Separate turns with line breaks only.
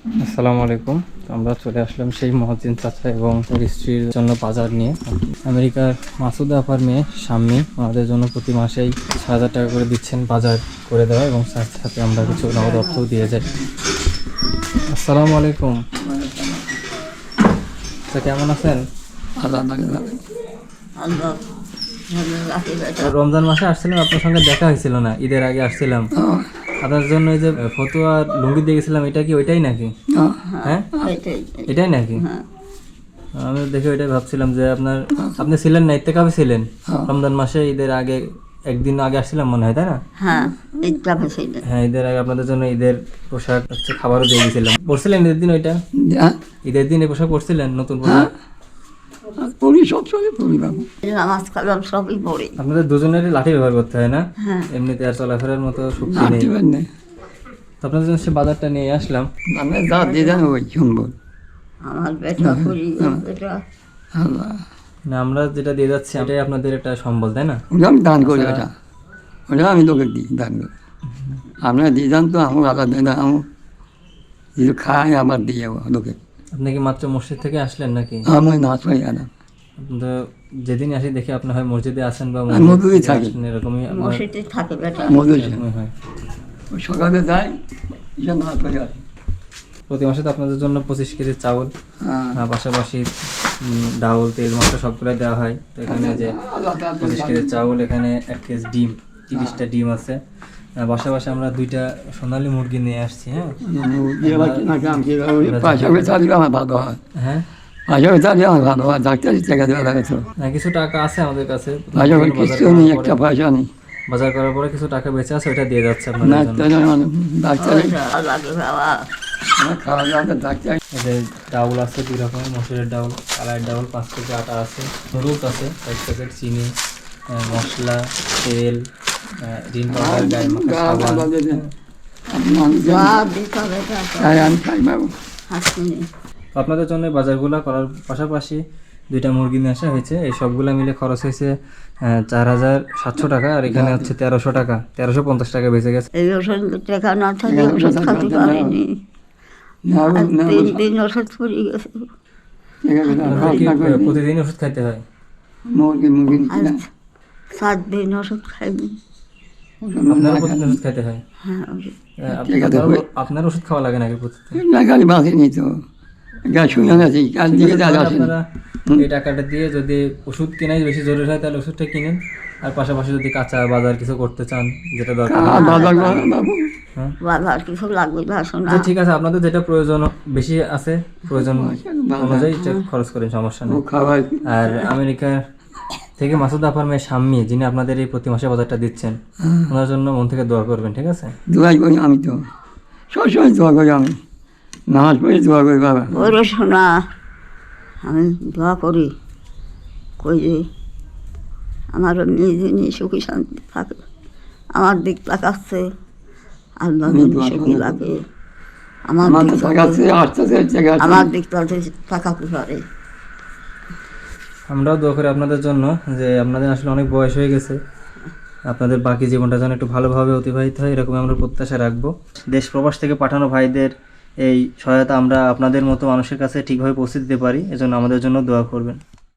আসসালামু আলাইকুম। আমরা চলে আসলাম সেই মহসিন চাচা এবং তার স্ত্রীর জন্য বাজার নিয়ে। আমেরিকার মাসুদা আপার মেয়ে শাম্মী আমাদের জন্য প্রতি মাসেই 6,000 টাকা করে দিচ্ছেন বাজার করে দেওয়া, এবং সাথে সাথে আমরা কিছু নগদ অর্থও দিয়ে যাই। আসসালামু আলাইকুম। আচ্ছা, কেমন আছেন? রমজান মাসে আসছিলাম, আপনার সঙ্গে দেখা হয়েছিল না? ঈদের আগে আসছিলাম আপনার জন্য। এই যে ফতুয়া লুঙ্গি দিয়ে গেছিলাম, এটা কি ওইটাই নাকি? হ্যাঁ, এটাই নাকি? আমি দেখে ওইটাই ভাবছিলাম যে আপনি ছিলেন না, ইত্তেকাফে ছিলেন রমজান মাসে। ঈদের আগে একদিন আগে আসছিলাম মনে হয়, তাই না?
হ্যাঁ,
ঈদের আগে আপনাদের জন্য ঈদের পোশাক হচ্ছে খাবারও দিয়ে গেছিলাম। পরছিলেন ঈদের দিন ওইটা? ঈদের দিন এই পোশাক পরছিলেন, নতুন পোশাক? আপনাদের দুজনেরই লাঠি ব্যবহার করতে হয় না? এমনিতে আর চলাফেরার মতো শক্তি নেই। তো আপনাদের জন্য সে বাজারটা নিয়ে আসলাম। না, আমরা যেটা দিয়ে যাচ্ছি এটাই আপনাদের একটা সম্বল, তাই না?
আমি দান করি, ওটা আমি লোকে দিই দান করি। আপনারা দিয়ে যান তো আমার আলাদা, আমার কিছু খাই আবার দিয়ে যাবো লোকে।
আপনি কি মাত্র মসজিদ থেকে আসলেন নাকি?
আমি নাচ পাই গেলাম।
তো যেদিন আসি দেখি আপনি হয় মসজিদে আসেন বা
মসজিদে থাকি,
এরকমই হয়।
সকালে যাই, নাচ পাই আসি।
প্রতি মাসে তো আপনাদের জন্য 25 কেজি চাউল, পাশাপাশি ডাউল, তেল, মশলা সবগুলো দেওয়া হয়। তো এখানে যে 25 কেজি চাউল, এখানে 1 কেজি ডিম, 30টা ডিম আছে। পাশাপাশি আমরা 2টা সোনালী মুরগি নিয়ে আসছি। হ্যাঁ, কিছু টাকা আছে আমাদের কাছে, বাজার করার পরে কিছু টাকা বেঁচে আছে, ওইটা দিয়ে যাচ্ছে আপনাদের ডাউল আছে 2 রকমের, মসুরের ডাউল, কালার ডাউল, 5 কেজি আটা আছে, নুডলস আছে 5 প্যাকেট, চিনি, মশলা, তেল, ডিম পাউডার, গায়ে মাখা সাবান। আপনাদের জন্য বাজারগুলো করার পাশাপাশি 2টা মুরগি নিয়ে আসা হয়েছে। এই সবগুলো মিলে খরচ হয়েছে 4,700 টাকা। আর এখানে হচ্ছে 1300 টাকা, 1350 টাকা বেঁচে গেছে।
এই ওষুধ টাকা না থাকলে ওষুধ খাতে পারিনি, 3 দিন ওষুধ পড়ে গেছে।
প্রতিদিন ওষুধ খাইতে হয়?
7 দিন ওষুধ খাইনি।
আপনার প্রতিদিন ওষুধ খাইতে হয়?
হ্যাঁ,
আপনার ওষুধ খাওয়া লাগে নাকি প্রতিদিন? আপনারা এই টাকাটা দিয়ে যদি ওষুধ কেনাই বেশি জরুরি হয় তাহলে ওষুধটা কিনেন, আর পাশাপাশি যদি কাঁচা বাজার কিছু করতে চান যেটা দরকার,
কিছু লাগবে না।
ঠিক আছে, আপনাদের যেটা প্রয়োজন বেশি আছে, প্রয়োজন অনুযায়ী খরচ করেন, সমস্যা নেই। আর আমেরিকা থেকে মাসুদা আপার মেয়ে শাম্মী, যিনি আপনাদের এই প্রতি মাসে বাজারটা দিচ্ছেন, ওনার জন্য মন থেকে দোয়া করবেন, ঠিক আছে?
দোয়া করি, আমি তো সবসময় দোয়া করি, আমি নামাজ পড়ে দোয়া করি। বাবা
ওরে শোনা, আমি দোয়া করি কই যে আমার মেয়ে সুখী শান্তি থাকে, আমার দিক তাকাচ্ছে, আল্লাহ সুখী লাগে, আমার দিক তাকাতে পারে।
আমরাও দোয়া করি আপনাদের জন্য, যে আপনাদের আসলে অনেক বয়স হয়ে গেছে, আপনাদের বাকি জীবনটা যেন একটু ভালোভাবে অতিবাহিত হয়, এরকম আমরা প্রত্যাশা রাখবো। দেশ প্রবাস থেকে পাঠানো ভাইদের এই সহায়তা আমরা আপনাদের মতো মানুষের কাছে ঠিকভাবে পৌঁছে দিতে পারি, এজন্য আমাদের জন্য দোয়া করবেন।